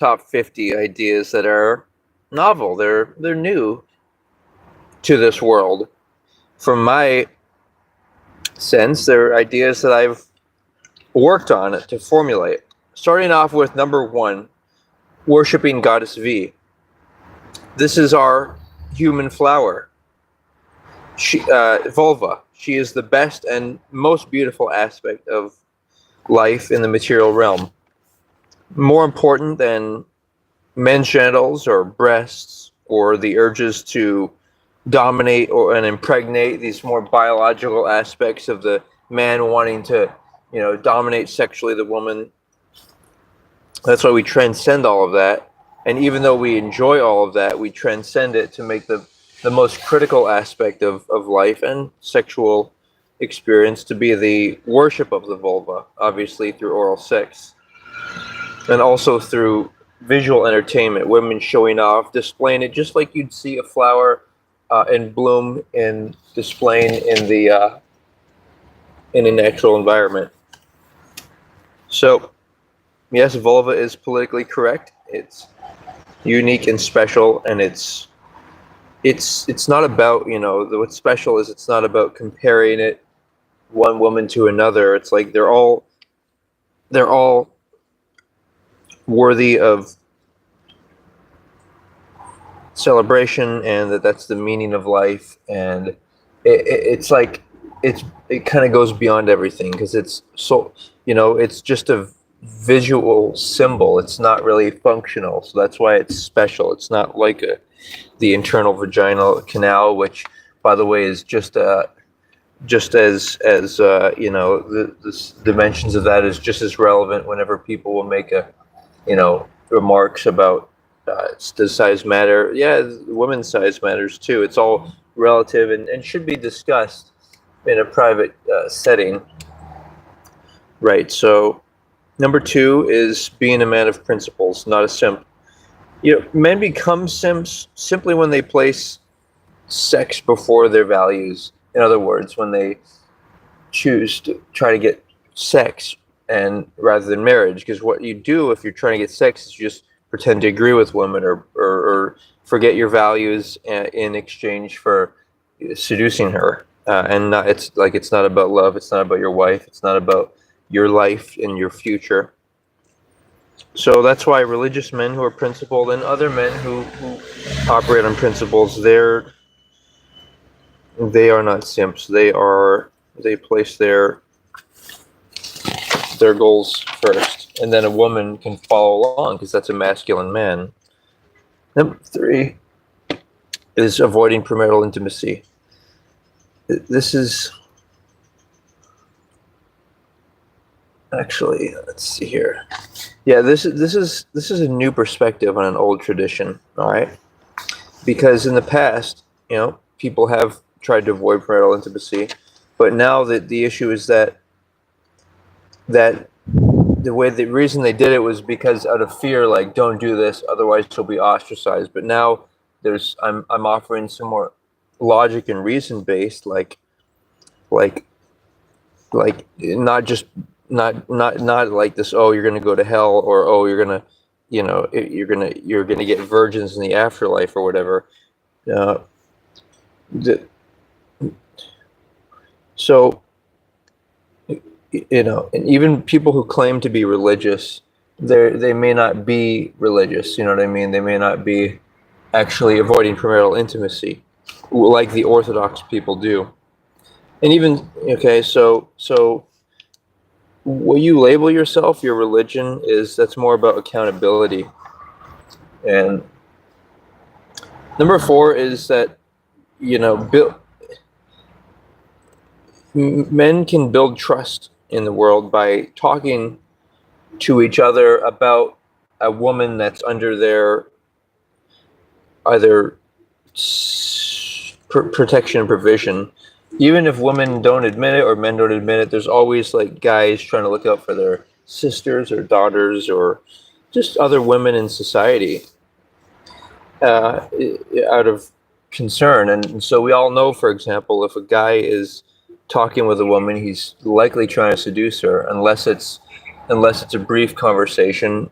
top 50 ideas that are novel. They're new to this world. From my sense, they're ideas that I've worked on to formulate. Starting off with number one, worshiping Goddess V. This is our human flower, vulva. She is the best and most beautiful aspect of life in the material realm. More important than men's genitals or breasts or the urges to dominate and impregnate, these more biological aspects of the man wanting to, dominate sexually the woman. That's why we transcend all of that. And even though we enjoy all of that, we transcend it to make the most critical aspect of life and sexual experience to be the worship of the vulva, obviously through oral sex. And also through visual entertainment, women showing off, displaying it just like you'd see a flower in bloom in displaying in a natural environment. So, yes, vulva is politically correct. It's unique and special, and it's not about, what's special is it's not about comparing it one woman to another. It's like they're all worthy of celebration, and that's the meaning of life. And it's like it kind of goes beyond everything, because it's so, it's just a visual symbol. It's not really functional, so that's why it's special. It's not like the internal vaginal canal, which, by the way, is just as the dimensions of that is just as relevant whenever people will make remarks about does size matter. Yeah, women's size matters too. It's all relative and should be discussed in a private setting. Right. So number two is being a man of principles, not a simp. Men become simps simply when they place sex before their values. In other words, when they choose to try to get sex and rather than marriage. Because what you do if you're trying to get sex is you just pretend to agree with women or forget your values in exchange for seducing her. And it's not about love. It's not about your wife. It's not about your life and your future. So that's why religious men who are principled and other men who operate on principles, they are not simps. They place their goals first, and then a woman can follow along because that's a masculine man. Number three is avoiding premarital intimacy. This is actually, let's see here. Yeah, this is a new perspective on an old tradition. All right, because in the past, people have tried to avoid premarital intimacy, but now the issue is that the reason they did it was because out of fear, like, don't do this, otherwise you'll be ostracized. But now I'm offering some more logic and reason based, like not just not like this, oh, you're gonna go to hell, or oh, you're gonna get virgins in the afterlife or whatever. So, and even people who claim to be religious, they may not be religious. You know what I mean? They may not be actually avoiding premarital intimacy, like the Orthodox people do. And even so what you label yourself, your religion, that's more about accountability. And number four is that men can build trust in the world by talking to each other about a woman that's under their either protection and provision. Even if women don't admit it or men don't admit it, there's always like guys trying to look out for their sisters or daughters or just other women in society out of concern. And so we all know, for example, if a guy is talking with a woman, he's likely trying to seduce her, unless it's a brief conversation,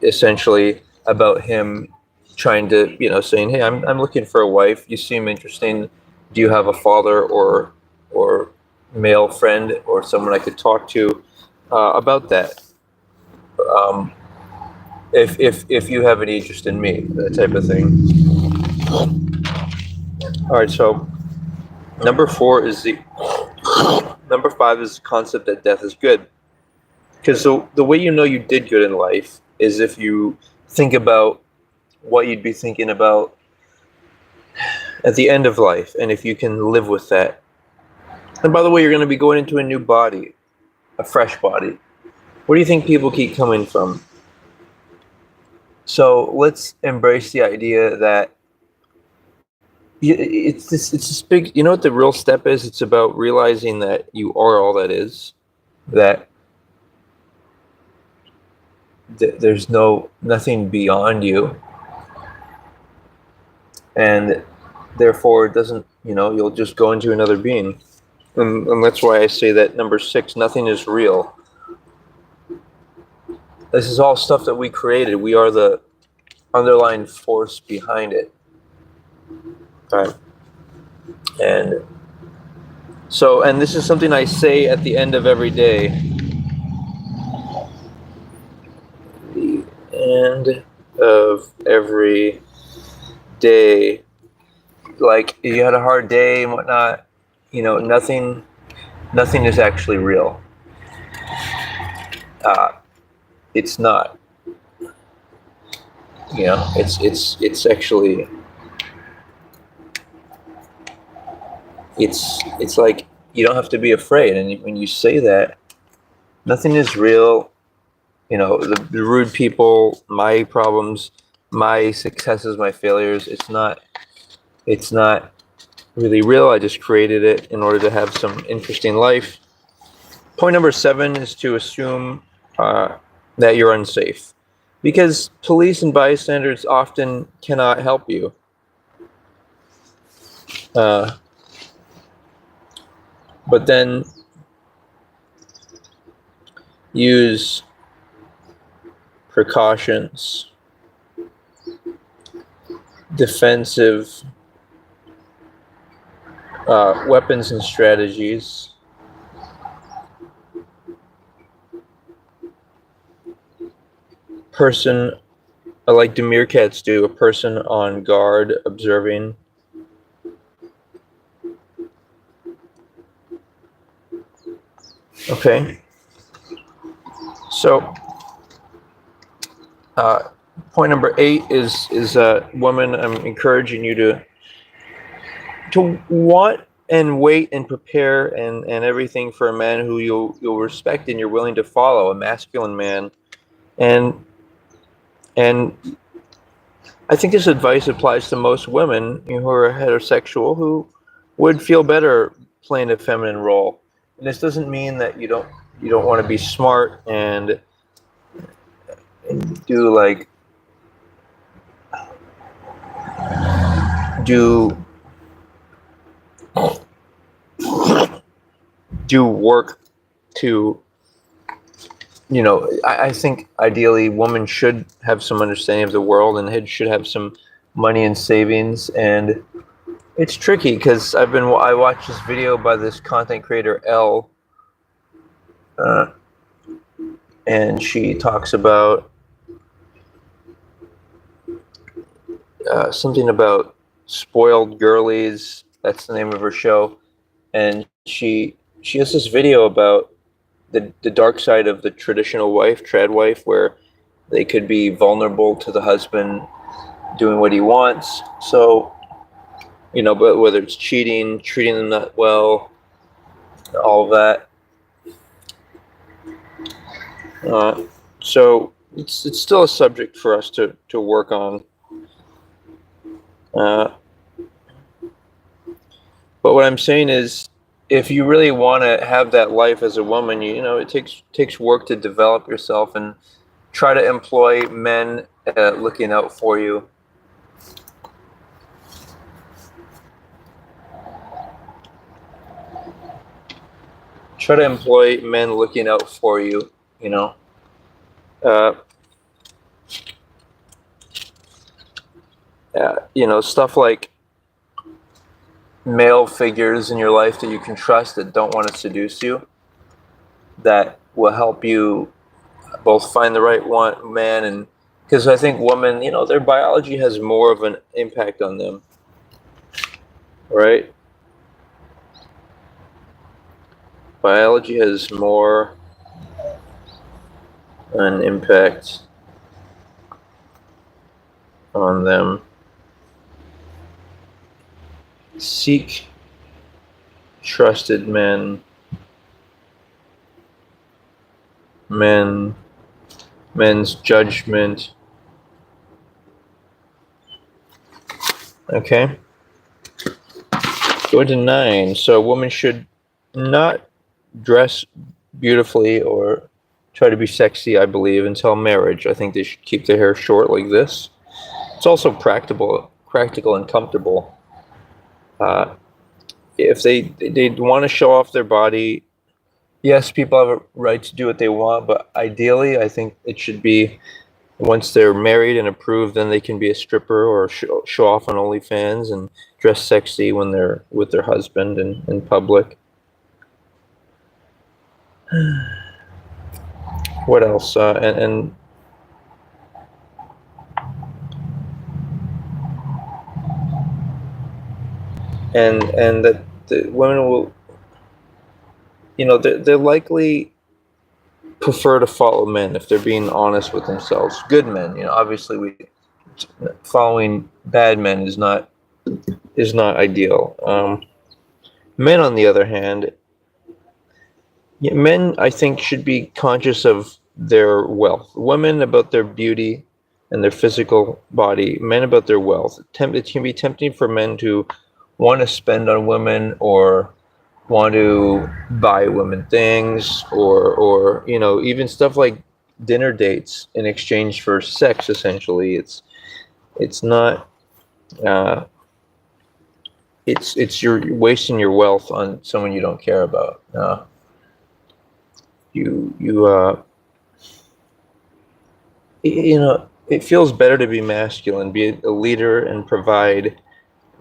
essentially about him trying to, saying, "Hey, I'm looking for a wife. You seem interesting. Do you have a father or male friend or someone I could talk to about that? Um, if you have any interest in me, that type of thing." All right, so number five is the concept that death is good. Because the way you know you did good in life is if you think about what you'd be thinking about at the end of life, and if you can live with that. And by the way, you're going to be going into a new body, a fresh body. Where do you think people keep coming from? So let's embrace the idea that it's this big. You know what the real step is? It's about realizing that you are all that is. That there's nothing beyond you, and therefore it doesn't. You'll just go into another being, and that's why I say that number six, nothing is real. This is all stuff that we created. We are the underlying force behind it. Right. And so, and this is something I say at the end of every day. The end of every day. Like, you had a hard day and whatnot, nothing is actually real. It's not. It's actually, it's like you don't have to be afraid. And when you say that, nothing is real. The rude people, my problems, my successes, my failures, it's not really real. I just created it in order to have some interesting life. Point number seven is to assume that you're unsafe, because police and bystanders often cannot help you. But then use precautions, defensive weapons and strategies. Person, like the meerkats do, a person on guard, observing. Okay. So, point number 8 is woman. I'm encouraging you to want and wait and prepare and everything for a man who you'll respect and you're willing to follow, a masculine man. And I think this advice applies to most women who are heterosexual who would feel better playing a feminine role. And this doesn't mean that you don't want to be smart and do work to, I think ideally women should have some understanding of the world and should have some money and savings. And it's tricky because I watched this video by this content creator Elle, and she talks about something about spoiled girlies. That's the name of her show, and she has this video about the dark side of the traditional wife, trad wife, where they could be vulnerable to the husband doing what he wants. So, but whether it's cheating, treating them not well, all of that. So it's still a subject for us to work on. But what I'm saying is, if you really want to have that life as a woman, it takes work to develop yourself and try to employ men looking out for you. Try to employ men looking out for you, stuff like male figures in your life that you can trust that don't want to seduce you, that will help you both find the right man, and because I think women, their biology has more of an impact on them, right? Biology has more an impact on them. Seek trusted men's judgment. Okay. Go to 9. So a woman should not dress beautifully or try to be sexy, I believe, until marriage. I think they should keep their hair short like this. It's also practical and comfortable. If they want to show off their body, yes, people have a right to do what they want, but ideally, I think it should be once they're married and approved, then they can be a stripper or show off on OnlyFans and dress sexy when they're with their husband in public. What else? And that the women will, they're likely prefer to follow men if they're being honest with themselves. Good men, obviously following bad men is not ideal. Men, on the other hand, men, I think, should be conscious of their wealth. Women about their beauty and their physical body. Men about their wealth. It can be tempting for men to want to spend on women or want to buy women things or even stuff like dinner dates in exchange for sex. Essentially, it's not. You're wasting your wealth on someone you don't care about. It feels better to be masculine, be a leader and provide,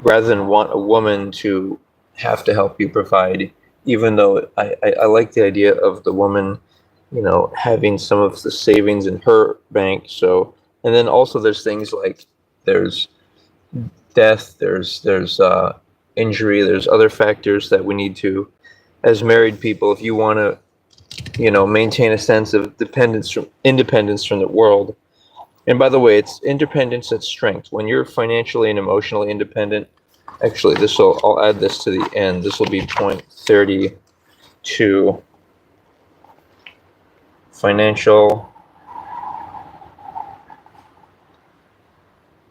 rather than want a woman to have to help you provide. Even though I like the idea of the woman, having some of the savings in her bank. So, and then also there's things like there's death, there's injury, there's other factors that we need to, as married people, if you want to, maintain a sense of independence from the world. And by the way, it's independence at strength. When you're financially and emotionally independent, actually, I'll add this to the end. This will be point 32. Financial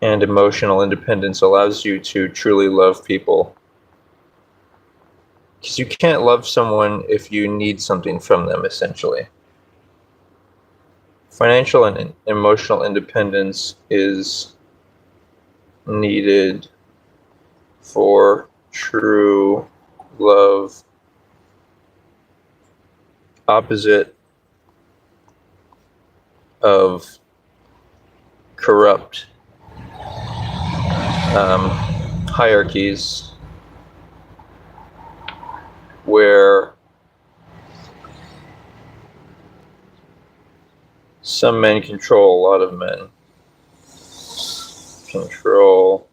and emotional independence allows you to truly love people. Because you can't love someone if you need something from them, essentially. Financial and emotional independence is needed for true love. Opposite of corrupt hierarchies where some men control a lot of men. Control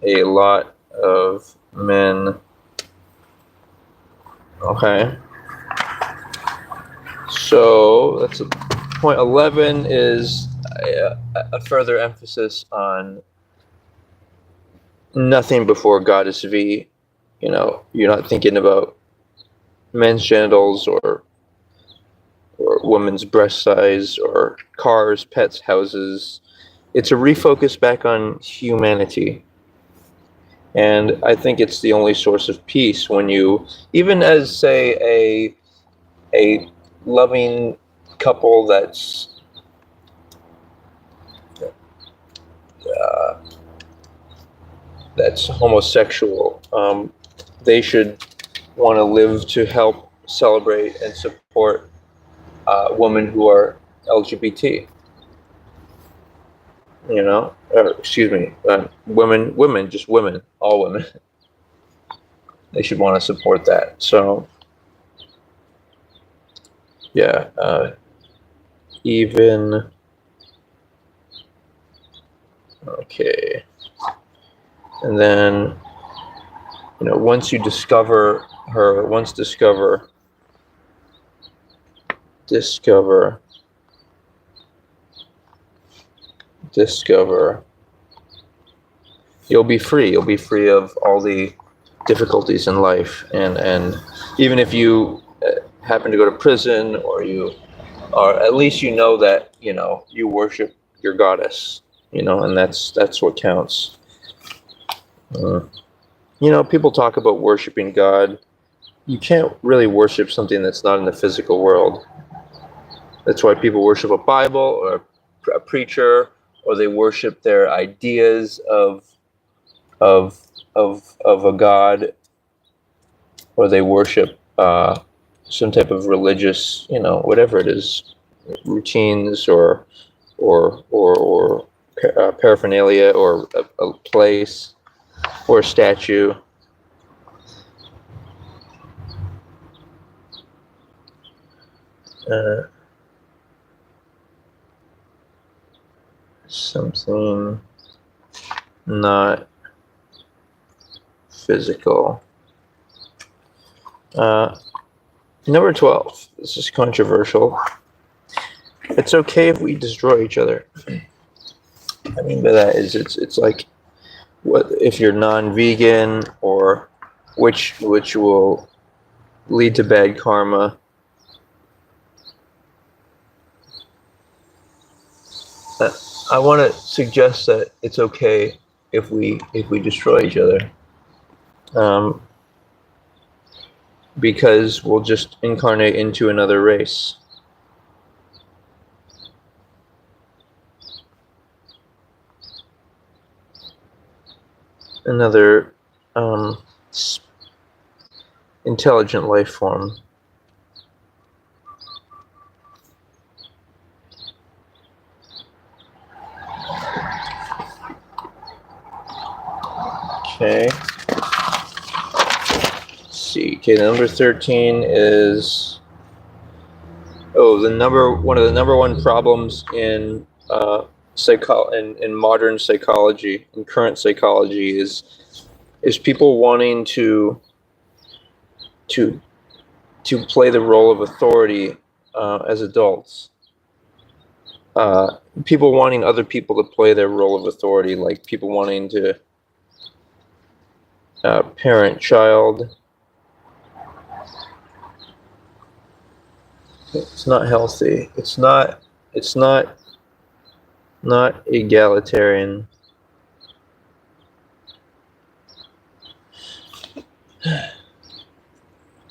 a lot of men. Okay. So that's point 11 is a further emphasis on nothing before goddess V. You're not thinking about men's genitals or women's breast size or cars, pets, houses. It's a refocus back on humanity. And I think it's the only source of peace when you, even as, say, a loving couple that's homosexual, they should want to live to help celebrate and support women who are LGBT. or excuse me, women, just women, all women. They should want to support that. So yeah, even okay, and then once you discover her, discover, discover, you'll be free. You'll be free of all the difficulties in life, and even if you happen to go to prison, or at least that you worship your goddess, and that's what counts. Uh, people talk about worshiping God. You can't really worship something that's not in the physical world. That's why people worship a Bible or a preacher, or they worship their ideas of of a God, or they worship some type of religious, whatever it is, routines or paraphernalia, or a place or a statue. Uh, Something not physical. Number 12. This is controversial. It's okay if we destroy each other. I mean by that is it's like, what if you're non-vegan, or which will lead to bad karma. I want to suggest that it's okay if we destroy each other, because we'll just incarnate into another race. Another intelligent life form. Okay. Let's see. Okay, number 13 is one of the number one problems in in modern psychology, in current psychology, is people wanting to play the role of authority as adults. People wanting other people to play their role of authority, like people wanting to parent child. It's not healthy. It's not egalitarian.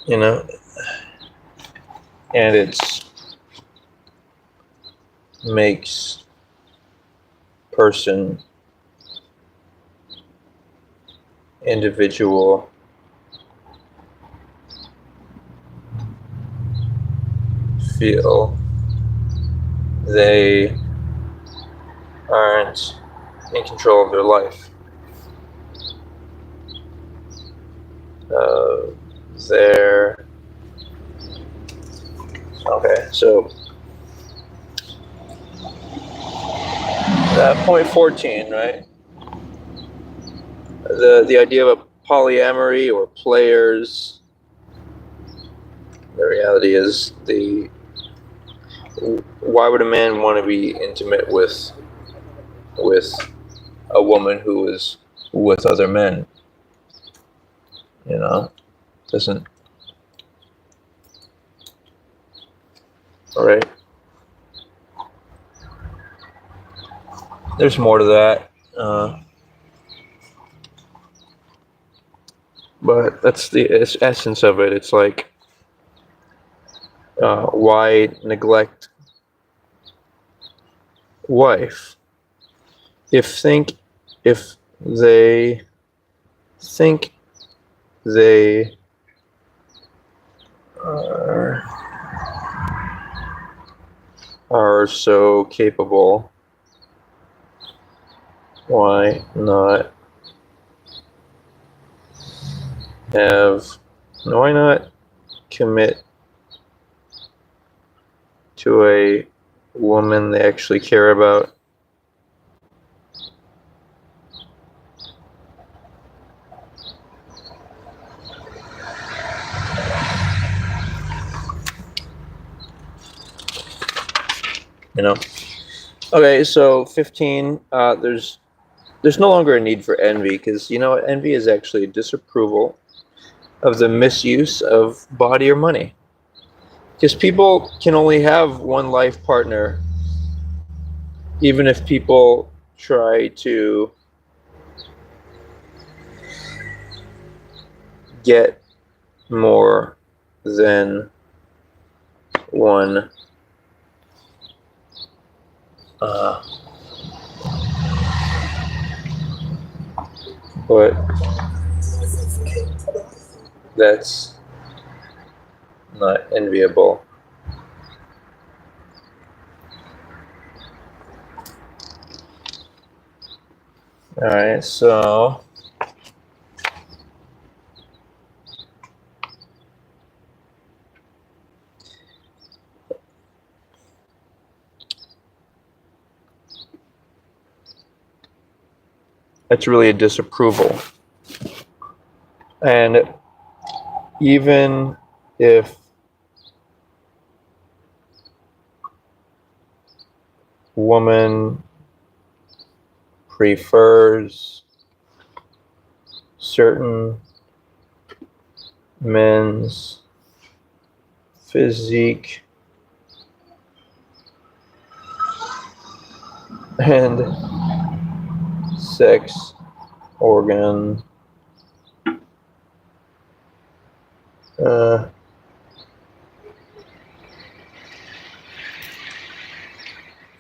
And it's makes person, individual, feel they aren't in control of their life. Okay, so point 14, right? The idea of a polyamory or players. The reality is, why would a man want to be intimate with a woman who is with other men? Doesn't. All right. There's more to that, but that's the essence of it. It's like, why neglect wife if they think they are so capable Why not why not commit to a woman they actually care about? You know? Okay, so 15, there's no longer a need for envy, because you know what? Envy is actually disapproval of the misuse of body or money. Because people can only have one life partner, even if people try to get more than one. Uh, but that's not enviable. Alright, so it's really a disapproval. And even if woman prefers certain men's physique and sex organ, uh,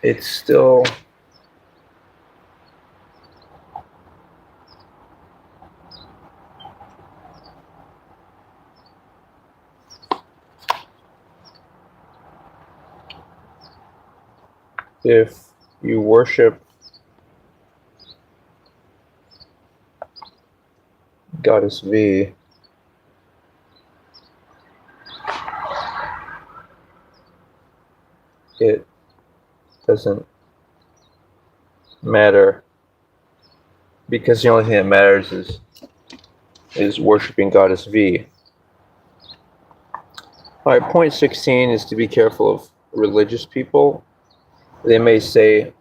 it's still if you worship Goddess V, it doesn't matter, because the only thing that matters is worshiping Goddess V. All right, point 16 is to be careful of religious people. They may say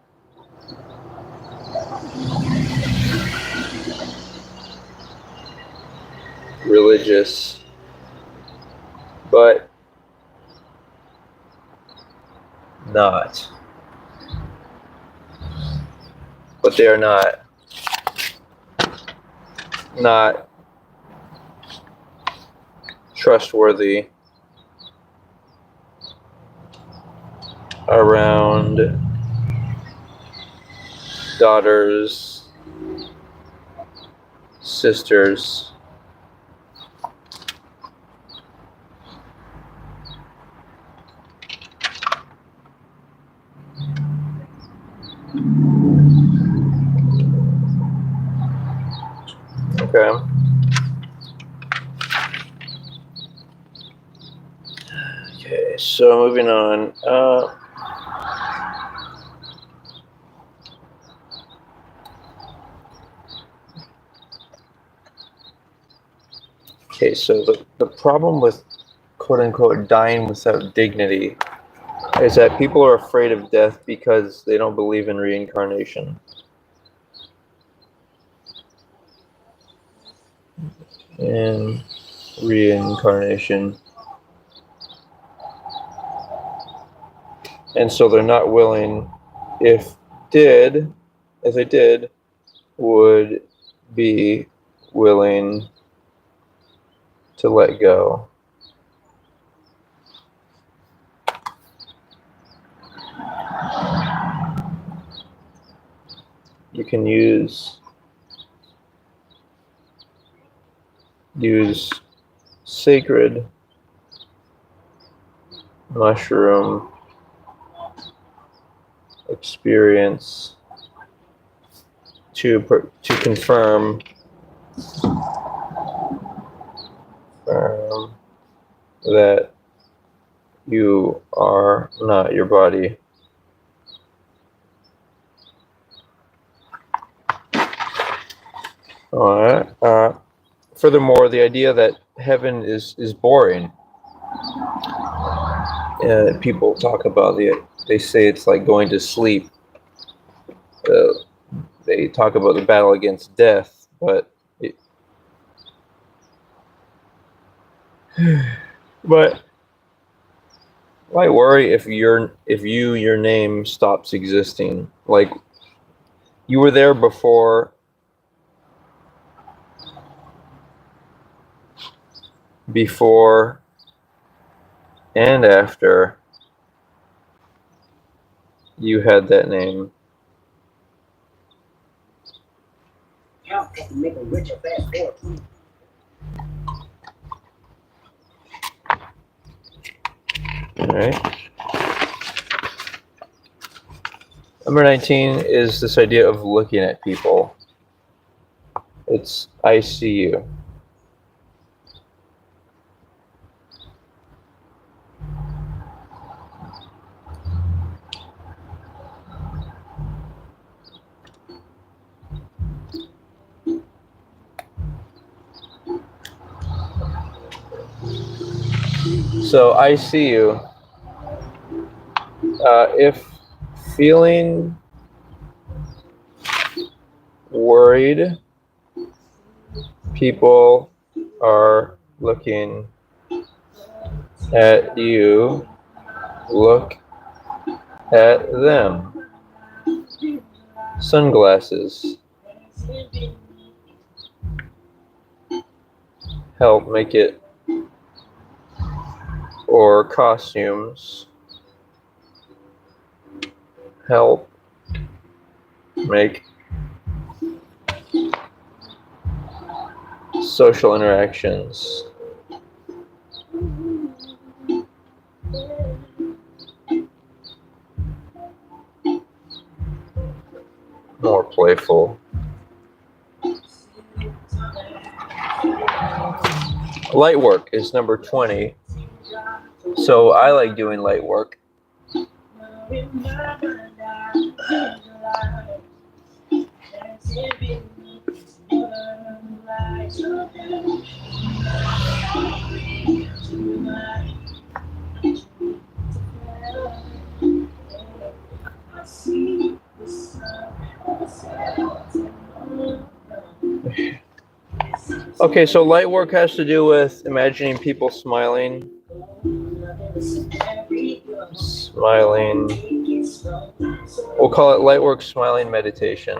religious, but not. But they are not trustworthy around daughters, sisters. Okay. Okay, so moving on. Okay, so the problem with quote unquote dying without dignity is that people are afraid of death because they don't believe in reincarnation. And reincarnation. And so they're not willing, if they did, would be willing to let go. You can use sacred mushroom experience to confirm that you are not your body. All right. Furthermore, the idea that heaven is boring. People talk about they say it's like going to sleep. They talk about the battle against death, but why worry if your name stops existing? Like, you were there before and after you had that name. All right. Number 19 is this idea of looking at people. It's I see you. So I see you. If feeling worried, people are looking at you, look at them. Sunglasses help make it, or costumes help make social interactions more playful. Light work is number 20. So I like doing light work. Okay, so light work has to do with imagining people smiling. We'll call it light work smiling meditation.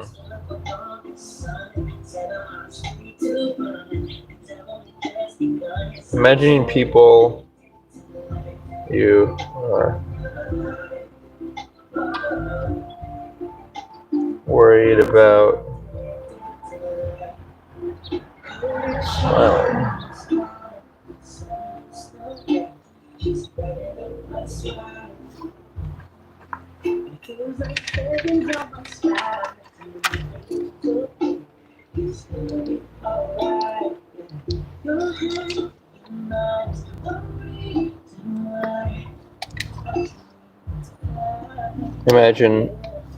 Imagining people you are worried about smiling. Imagine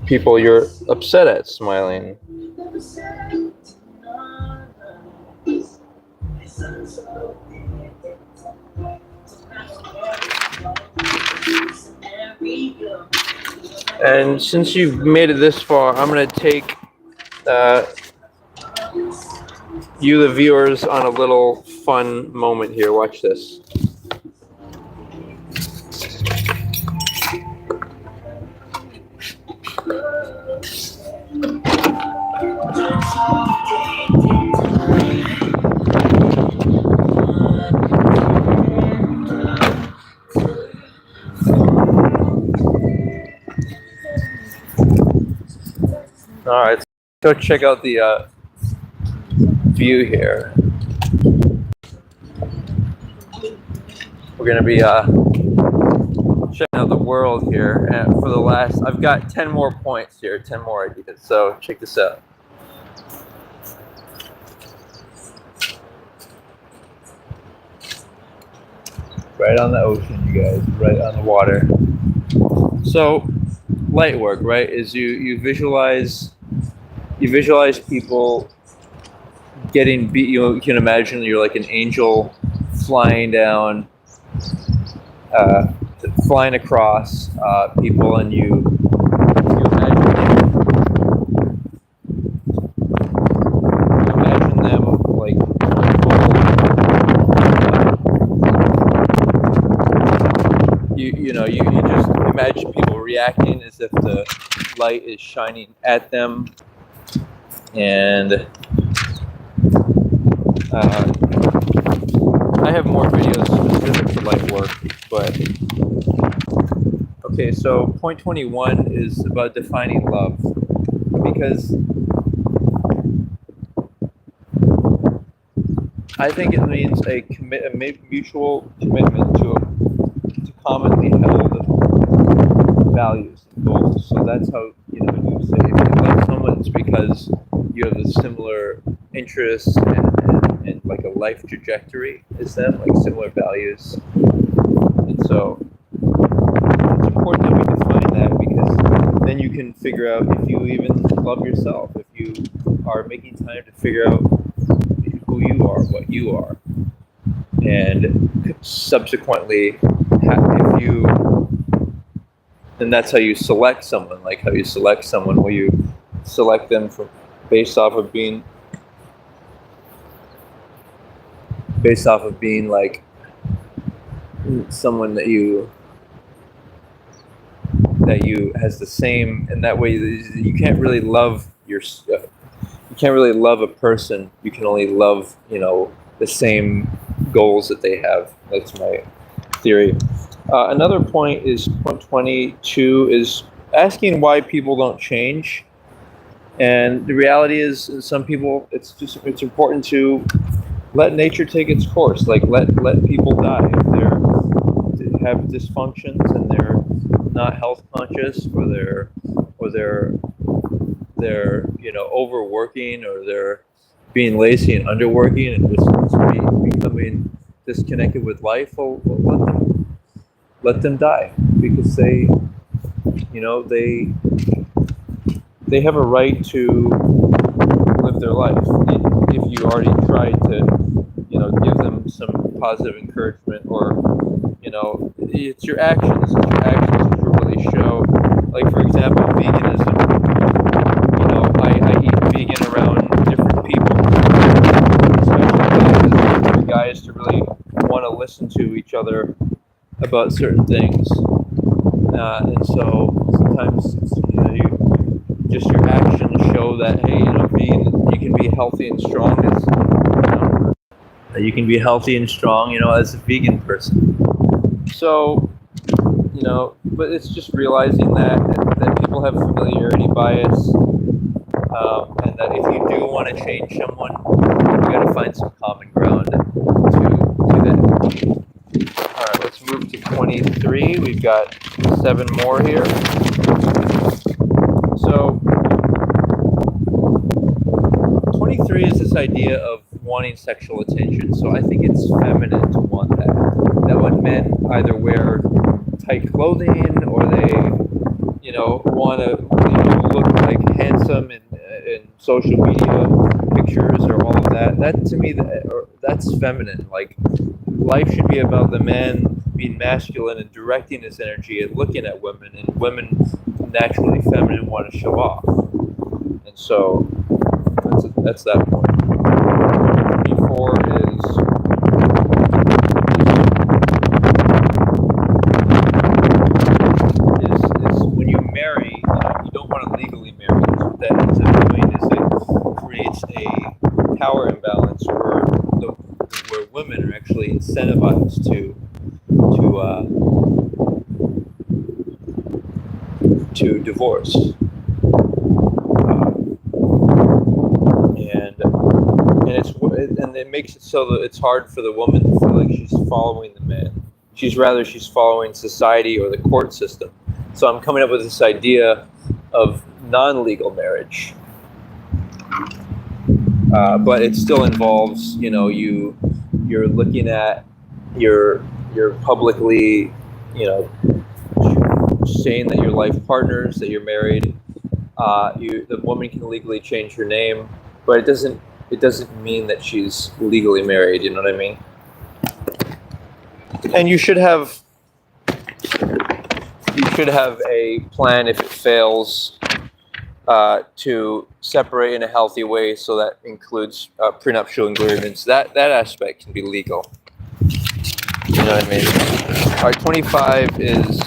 people you're upset at smiling. And since you've made it this far, I'm going to take you, the viewers, on a little fun moment here. Watch this. All right, so check out the view here. We're gonna be checking out the world here, and for the last, I've got 10 more points here, 10 more ideas. So check this out. right on the ocean, you guys, right on the water. So light work, right, is you visualize people getting beat. You can imagine you're like an angel flying down, uh, flying across people, and you imagine them like you just imagine people reacting as if the light is shining at them, and I have more videos specific to light work, but okay, so point 21 is about defining love, because I think it means a mutual commitment to commonly held values and goals. So that's how you say if you love someone, it's because you have a similar interests and like a life trajectory as them, like similar values. And so it's important that we define that, because then you can figure out if you even love yourself, if you are making time to figure out who you are, what you are, and subsequently, if you, and that's how you select someone. Like how you select someone, where you select them based off of being like someone that you has the same, and that way you can't really love you can't really love a person. You can only love the same goals that they have. That's my theory. Another point is point 22 is asking why people don't change. And the reality is, some people, it's important to let nature take its course. Like let people die if they have dysfunctions and they're not health conscious, or they're overworking, or they're being lazy and underworking and just becoming disconnected with life. Well, let them die, because they have a right to live their life. If you already tried to give them some positive encouragement, or it's your actions which will really show. Like, for example, veganism. I eat vegan around different people, especially for guys to really want to listen to each other about certain things, and so sometimes your actions show that, hey, you can be healthy and strong as a vegan person. So but it's just realizing that people have familiarity bias, and that if you do want to change someone, you got to find some common ground to do that. All right, let's move to 23. We've got 7 more here. So 23 is this idea of wanting sexual attention. So I think it's feminine to want that. That when men either wear tight clothing, or they want to look like handsome in social media pictures, or all of that. That to me, that's feminine. Like, life should be about the man being masculine and directing his energy and looking at women, and women naturally feminine want to show off. And so that's that point. 24 is when you marry, you don't want to legally marry. What that ends up doing is it creates a power imbalance where women are actually incentivized to divorce, and it makes it so that it's hard for the woman to feel like she's following the man. She's following society or the court system. So I'm coming up with this idea of non-legal marriage, but it still involves, you're looking at your you're publicly, you know, saying that you're life partners, that you're married. The woman can legally change her name, but it doesn't mean that she's legally married. You know what I mean? And you should have a plan if it fails, to separate in a healthy way. So that includes prenuptial agreements. That aspect can be legal. You know what I mean? All right, 25 is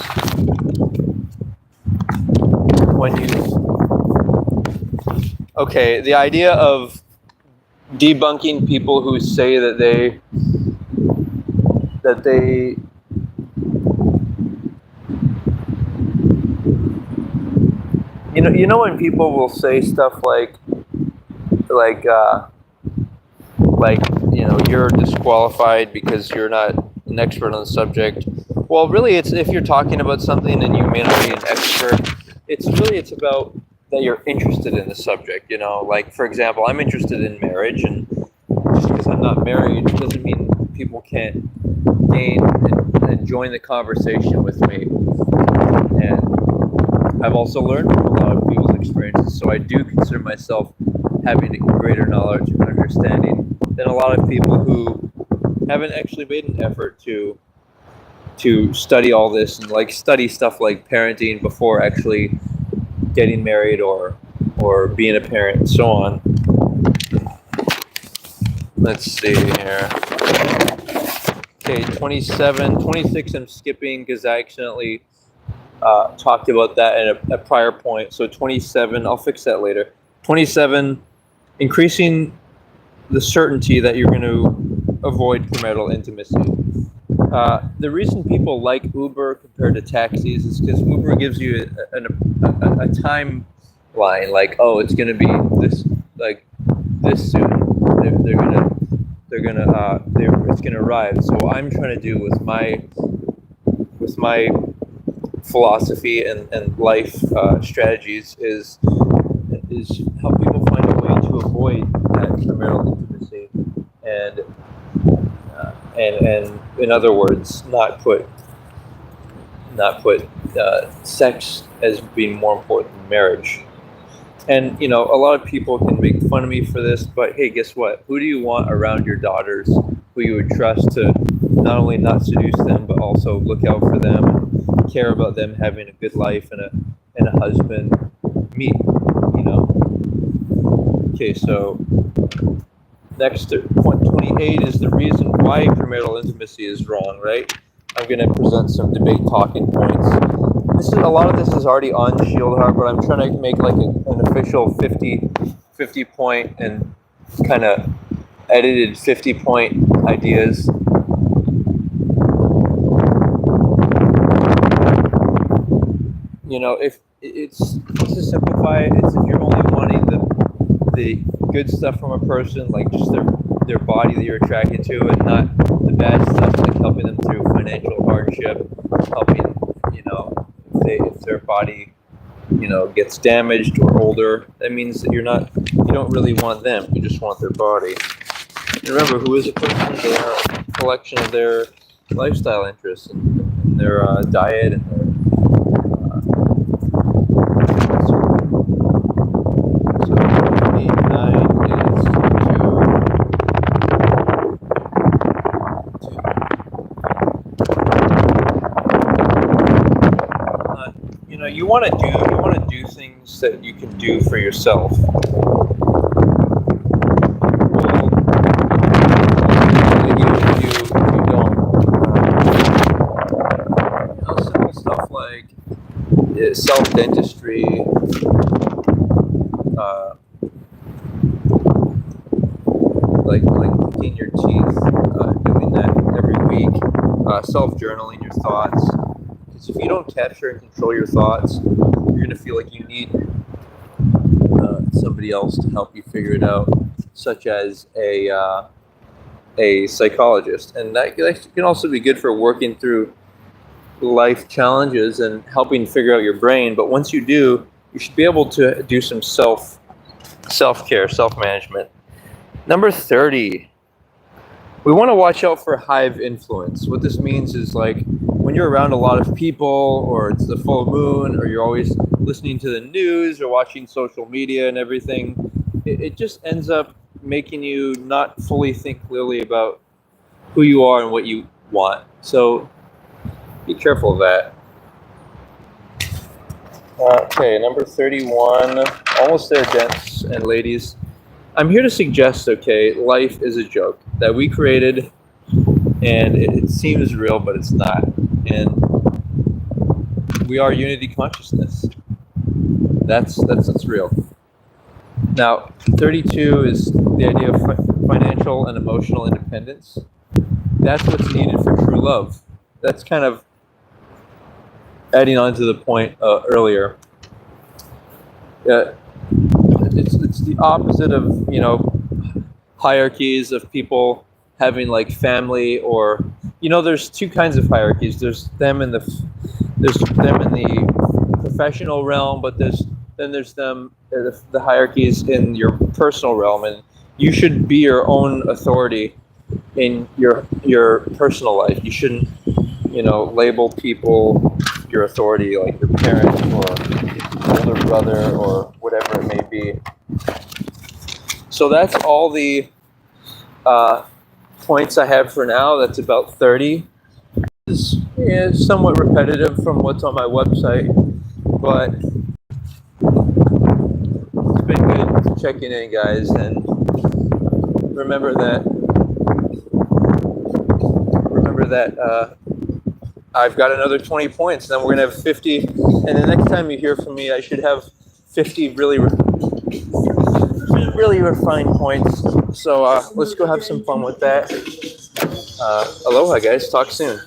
when you. Okay, the idea of debunking people who say that they you know when people will say stuff like uh, like you're disqualified because you're not an expert on the subject. Well, really, it's if you're talking about something and you may not be an expert, it's about that you're interested in the subject. Like, for example, I'm interested in marriage, and just because I'm not married doesn't mean people can't gain and join the conversation with me. And I've also learned from a lot of people's experiences, so I do consider myself having a greater knowledge and understanding than a lot of people who haven't actually made an effort to study all this and study stuff like parenting before actually getting married or being a parent and so on. Let's see here. Okay, 27, 26 I'm skipping because I accidentally talked about that at a prior point. So 27, I'll fix that later. 27, increasing the certainty that you're going to avoid premarital intimacy. The reason people like Uber compared to taxis is because Uber gives you a timeline, like, oh, it's going to be this soon. It's going to arrive. So what I'm trying to do with my philosophy and life strategies is help people find a way to avoid that premarital intimacy and in other words, not put sex as being more important than marriage. And a lot of people can make fun of me for this, but hey, guess what? Who do you want around your daughters who you would trust to not only not seduce them, but also look out for them and care about them having a good life and a husband? Me, Okay, so next, point 28 is the reason why premarital intimacy is wrong, right? I'm going to present some debate talking points. A lot of this is already on Shieldheart, but I'm trying to make like an official 50 point and kind of edited 50 point ideas. If it's just to simplify it, it's if you're only wanting the good stuff from a person, like just their body that you're attracted to, and not the bad stuff, like helping them through financial hardship, helping, if their body, gets damaged or older, that means that you don't really want them, you just want their body. And remember, who is a person? They are a collection of their lifestyle interests and their diet and their you want to do things that you can do for yourself. Well, even if you don't, simple stuff like self-dentistry, like picking your teeth, doing that every week, self-journaling your thoughts. Because if you don't capture and control your thoughts, you're going to feel like you need somebody else to help you figure it out, such as a psychologist. And that can also be good for working through life challenges and helping figure out your brain. But once you do, you should be able to do some self-care, self-management. Number 30. We want to watch out for hive influence. What this means is like when you're around a lot of people, or it's the full moon, or you're always listening to the news or watching social media and everything, it just ends up making you not fully think clearly about who you are and what you want. So be careful of that. Okay, number 31. Almost there, gents and ladies. I'm here to suggest, okay, life is a joke that we created, and it seems real, but it's not. And we are unity consciousness. That's what's real. Now, 32 is the idea of financial and emotional independence. That's what's needed for true love. That's kind of adding on to the point earlier. It's the opposite of, hierarchies of people having like family, or there's two kinds of hierarchies. There's them in the professional realm, but there's them the hierarchies in your personal realm, and you should be your own authority in your personal life. You shouldn't label people your authority, like your parents or older brother or whatever it may be. So that's all the points I have for now. That's about 30. This is somewhat repetitive from what's on my website, but it's been good checking in, guys, and remember that I've got another 20 points, then we're gonna have 50, and the next time you hear from me, I should have 50 really refined points. So let's go have some fun with that. Aloha, guys. Talk soon.